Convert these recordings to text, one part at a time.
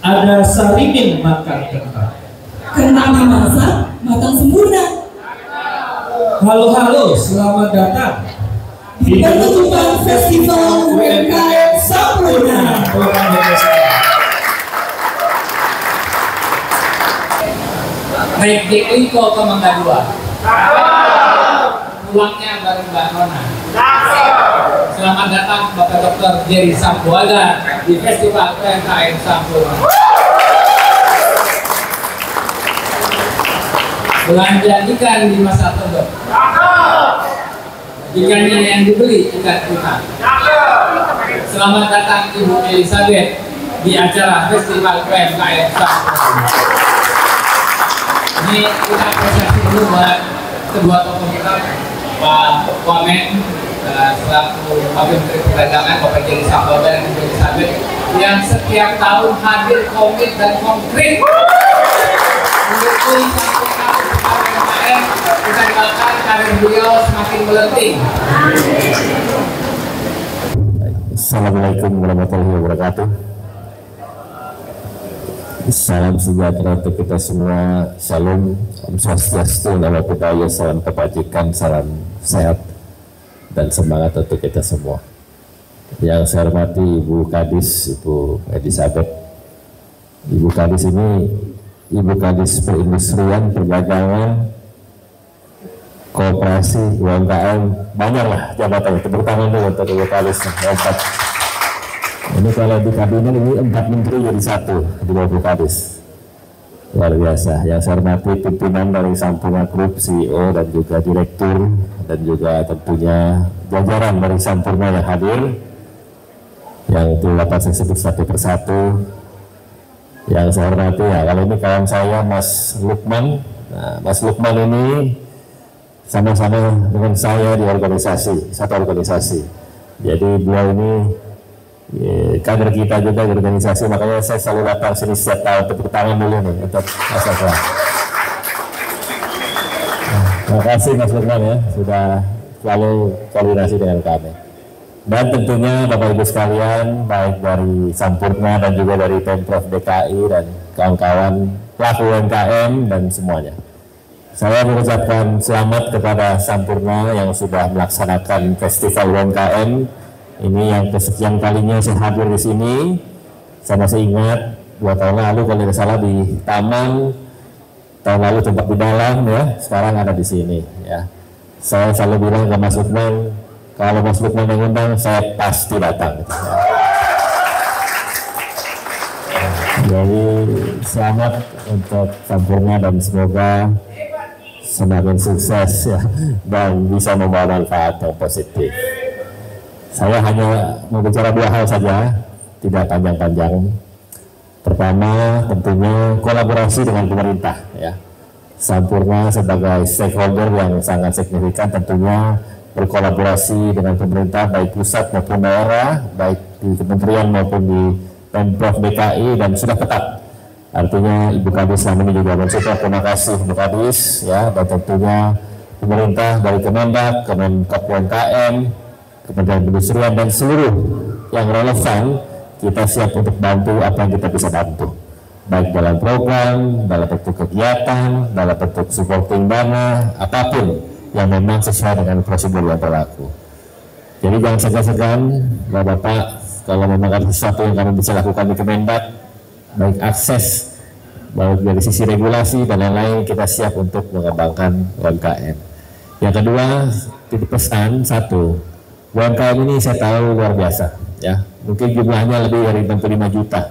ada sarimin makan kentang. Kentang dimasak, matang sempurna. Halo, selamat datang di penutupan Festival UMKM Sampurna. Baik Iko ke Mangga 2. Pulangnya bareng Mbak Nona. Selamat datang Bapak Dr. Jerry Sambuaga di Festival UMKM Sampurna. Belanja ikan di masa tebet. Ikannya yang dibeli ikan tuna. Selamat datang Ibu Elizabeth di acara Festival UMKM Sampurna. Ini kita apresiasi dulu buat kedua tokoh kita, Pak Wamen selaku Wakil Menteri Perdagangan, Bapak Jerry Sambuaga dan Ibu Elizabeth yang setiap tahun hadir komit dan konkret mendukung UMKM. Kita doakan karir beliau semakin melenting. Assalamualaikum warahmatullahi wabarakatuh. Salam sejahtera untuk kita semua. Shalom, Om Swastiastu, Namo Buddhaya, salam kebajikan, salam sehat dan semangat untuk kita semua. Yang saya hormati Ibu Kadis, Ibu Elizabeth. Ibu Kadis ini Ibu Kadis Perindustrian, Perdagangan, Koperasi, UMKM, banyaklah jabatannya. Tepuk tangan dulu untuk Ibu Kadis. Hebat. Ini kalau di kabinet ini 4 menteri jadi 1 di bawah Ibu Kadis. Luar biasa. Yang saya hormati pimpinan dari Sampurna Group, CEO dan juga direktur, dan juga tentunya jajaran dari Sampurna yang hadir, yang dapat saya sebut satu persatu. Yang saya hormati ya, kalau ini kawan saya Mas Lukman. Nah, Mas Lukman ini sama-sama dengan saya di organisasi, satu organisasi. Jadi beliau ini kader kita juga di organisasi, makanya saya selalu datang sini setiap tahun. Tepuk tangan dulu nih untuk Mas Lukman. Terima kasih Mas Lukman ya, sudah selalu koordinasi dengan kami. Dan tentunya Bapak Ibu sekalian, baik dari Sampurna dan juga dari Pemprov DKI dan kawan-kawan pelaku UMKM dan semuanya. Saya mengucapkan selamat kepada Sampurna yang sudah melaksanakan Festival UMKM. Ini yang kesekian kalinya saya hadir di sini. Saya masih ingat 2 tahun lalu kalau tidak salah di Taman, tahun lalu tempat di dalam ya, sekarang ada di sini ya. Saya selalu bilang ke Mas Lukman, kalau Mas Lukman mengundang saya pasti datang. Jadi selamat untuk Sampurna dan semoga semakin sukses ya, dan bisa membawa manfaat yang positif. Saya hanya mau bicara 2 hal saja, tidak panjang-panjang. Pertama, tentunya kolaborasi dengan pemerintah ya. Sampurna sebagai stakeholder yang sangat signifikan tentunya berkolaborasi dengan pemerintah baik pusat maupun daerah, baik di kementerian maupun di Pemprov DKI, dan sudah ketat. Artinya Ibu Kadis selama ini juga mensupport. Terima kasih Ibu Kadis ya, dan tentunya pemerintah dari Kemendak, Kemenkop UMKM, Kementerian Perindustrian dan seluruh yang relevan, kita siap untuk bantu apa yang kita bisa bantu, baik dalam program, dalam bentuk kegiatan, dalam bentuk supporting dana, apapun yang memang sesuai dengan prosedur yang berlaku. Jadi jangan segan-segan Bapak-Bapak, kalau memang ada sesuatu yang kami bisa lakukan di Kemendak, baik akses, baik dari sisi regulasi dan lain-lain, kita siap untuk mengembangkan UMKM. Yang kedua, titip pesan satu, UMKM ini saya tahu luar biasa ya, mungkin jumlahnya lebih dari 65 juta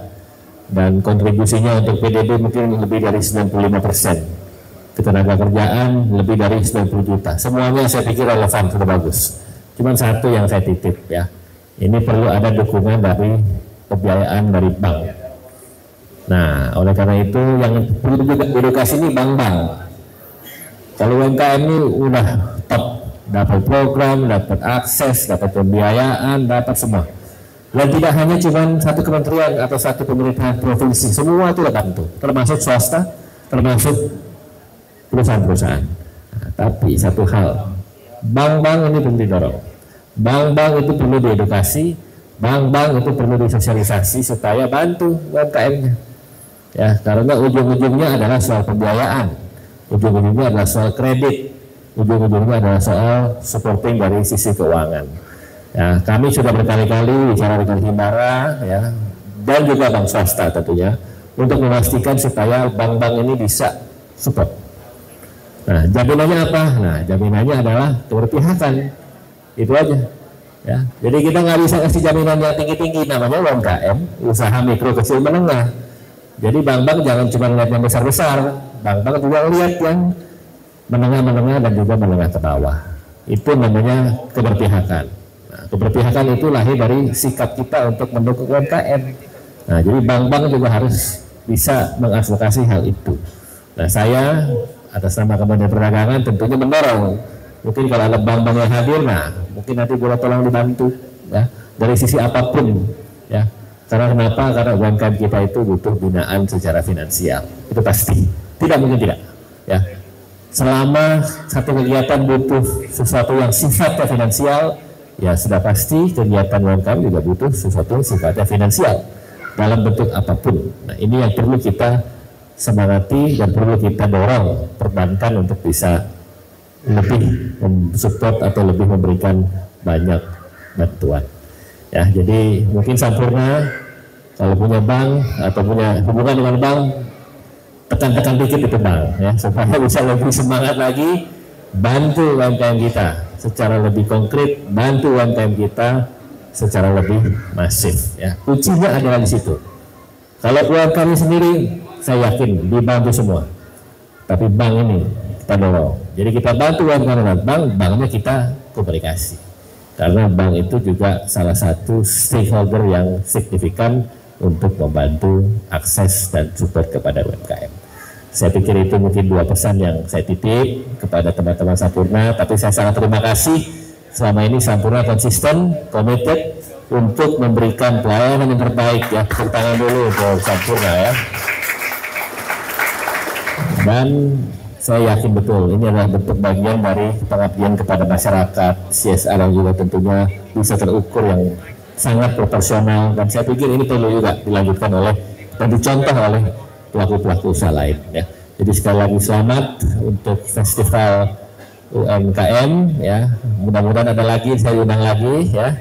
dan kontribusinya untuk PDB mungkin lebih dari 95%, ketenaga kerjaan lebih dari 90 juta. Semuanya saya pikir relevan, sudah bagus. Cuman satu yang saya titip ya, ini perlu ada dukungan dari pembiayaan dari bank. Nah, oleh karena itu yang perlu juga edukasi ini bank-bank. Kalau UMKM ini udah top, dapat program, dapat akses, dapat pembiayaan, dapat semua. Dan tidak hanya cuma satu kementerian atau satu pemerintahan provinsi, semua itu datang tuh, termasuk swasta, termasuk perusahaan-perusahaan. Nah, tapi satu hal, bank-bank ini perlu didorong, bank-bank itu perlu diedukasi, bank-bank itu perlu disosialisasi supaya bantu UMKM-nya. ya, karena ujung-ujungnya adalah soal pembiayaan, ujung-ujungnya adalah soal kredit, ujung-ujungnya adalah soal supporting dari sisi keuangan. Ya, kami sudah berkali-kali bicara dengan Himbara, ya, dan juga bank swasta tentunya, untuk memastikan supaya bank-bank ini bisa support. Nah, jaminannya apa? Nah, jaminannya adalah keberpihakan, itu aja. Ya, jadi kita nggak bisa kasih jaminan yang tinggi-tinggi, namanya UMKM, usaha mikro kecil menengah. Jadi bank-bank jangan cuma lihat yang besar-besar, bank-bank juga lihat yang menengah-menengah dan juga menengah ke bawah. Itu namanya keberpihakan. Nah, keberpihakan itu lahir dari sikap kita untuk mendukung UMKM. Nah, jadi bank-bank juga harus bisa mengadvokasi hal itu. Nah, saya atas nama Kementerian Perdagangan tentunya mendorong. Mungkin kalau ada bank-bank yang hadir, nah mungkin nanti boleh tolong dibantu, ya, dari sisi apapun, ya. Karena kenapa? Karena UMKM kita itu butuh binaan secara finansial, itu pasti. Tidak mungkin tidak, ya. Selama satu kegiatan butuh sesuatu yang sifatnya finansial, ya sudah pasti kegiatan UMKM juga butuh sesuatu yang sifatnya finansial dalam bentuk apapun. Nah, ini yang perlu kita semangati dan perlu kita dorong perbankan untuk bisa lebih mensupport atau lebih memberikan banyak bantuan. Ya, jadi mungkin Sampurna kalau punya bank atau punya hubungan dengan bank, tekan-tekan dikit itu bank, ya, supaya bisa lebih semangat lagi, bantu UMKM kita secara lebih konkret, bantu UMKM kita secara lebih masif. Ya, kuncinya adalah di situ. Kalau UMKM sendiri, saya yakin dibantu semua, tapi bank ini kita dorong. Jadi kita bantu UMKM dengan bank, banknya kita komunikasi. Karena bank itu juga salah satu stakeholder yang signifikan untuk membantu akses dan support kepada UMKM. Saya pikir itu mungkin 2 pesan yang saya titip kepada teman-teman Sampurna, tapi saya sangat terima kasih selama ini Sampurna konsisten, committed untuk memberikan pelayanan yang terbaik, ya. Tepuk tangan dulu untuk Sampurna, ya. Dan saya yakin betul ini adalah bentuk bagian dari pengabdian kepada masyarakat, CSR yang juga tentunya bisa terukur, yang sangat proporsional, dan saya pikir ini perlu juga dilanjutkan oleh dan dicontoh oleh pelaku-pelaku usaha lain, ya. Jadi sekali lagi selamat untuk festival UMKM, ya. Mudah-mudahan ada lagi, saya undang lagi, ya.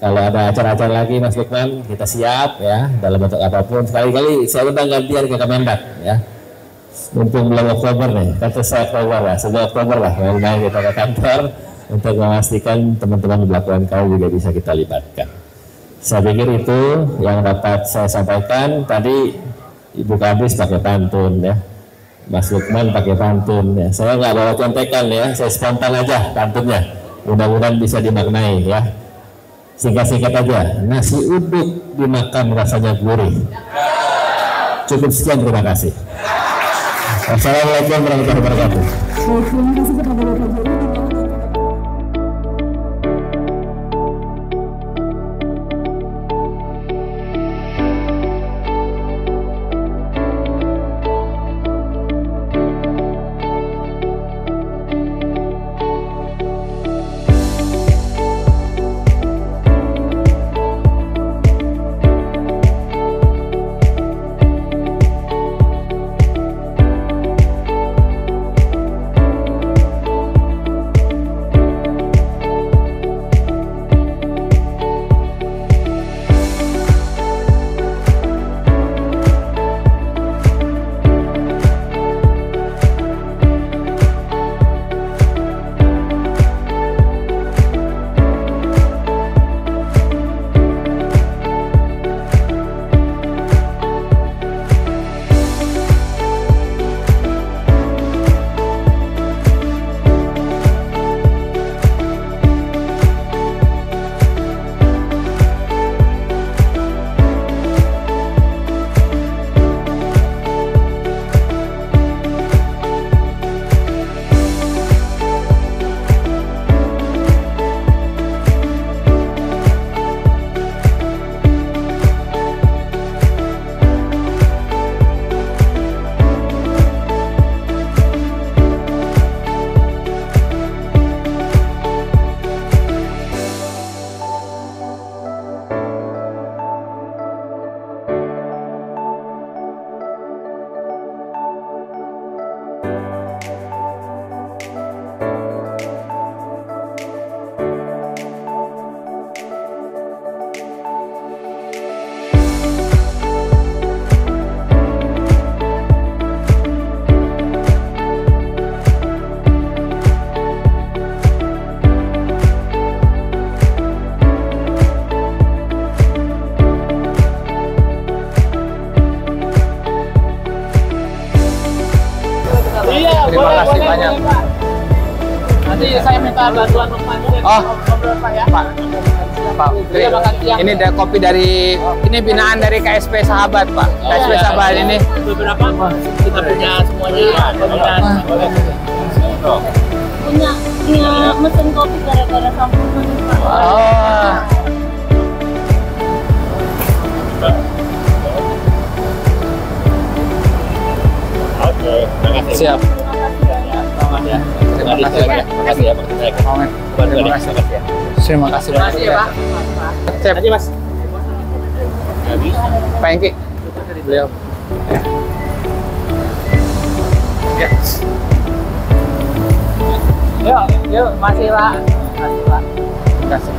Kalau ada acara-acara lagi Mas Lukman, kita siap, ya, dalam bentuk apapun. Sekali-kali saya undang gantian ke Kemendak, ya. Mumpung bulan Oktober nih, kan selesai Oktober lah, sebulan Oktober lah, mulai kita ke kantor untuk memastikan teman-teman di belakang kau juga bisa kita libatkan. Saya pikir itu yang dapat saya sampaikan. Tadi Ibu Kadis pakai pantun, ya, Mas Lukman pakai pantun, ya. Saya nggak bawa contekan, ya, saya spontan aja pantunnya. Mudah-mudahan bisa dimaknai, ya. Singkat-singkat aja, nasi uduk dimakan rasanya gurih. Cukup sekian, terima kasih. Wassalamualaikum warahmatullahi wabarakatuh. Terima kasih kepada Bapak. Terima kasih banyak. Nanti saya minta bantuan membantu. Oh, Pak. Ini ada kopi dari ini binaan dari KSP Sahabat, Pak. KSP Sahabat ini. Beberapa kita punya semuanya. punya mesin kopi gara-gara sampurna Pak. Oh. Oke, terima kasih. Siap. Selamat ya. Terima kasih banyak. Terima kasih ya, Pak. Terima kasih. Terima kasih banyak. Terima kasih ya, Pak. Siap. Mas. Pak Engki. Beliau. Ya. Yuk, masih Pak. Masih Pak. Terima kasih.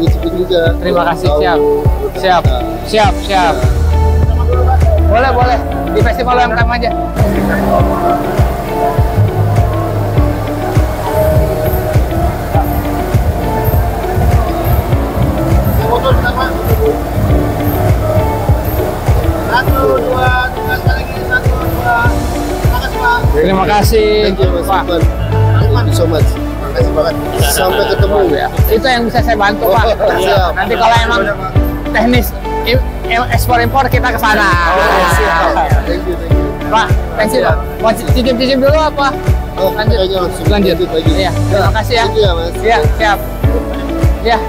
Nyicipin juga. Terima kasih, siap. Boleh. Di festival UMKM aja. Motor sama. 1, 2, 3 kali lagi. 1, 2. Makasih Pak. Terima kasih, Thank you Mas Pak. Irfan. Thank you so much. Makasih banget. Sampai ketemu ya. Itu yang bisa saya bantu, Pak. Siap. Nanti kalau emang teknis ekspor impor kita ke sana. Siap. Thank you. Pak, thank you, Pak. Mau cicip dulu apa? Oh, Lanjut. kayaknya langsung Lanjut lagi. Iya, terima kasih ya. Thank you ya Mas. Iya, siap. Iya.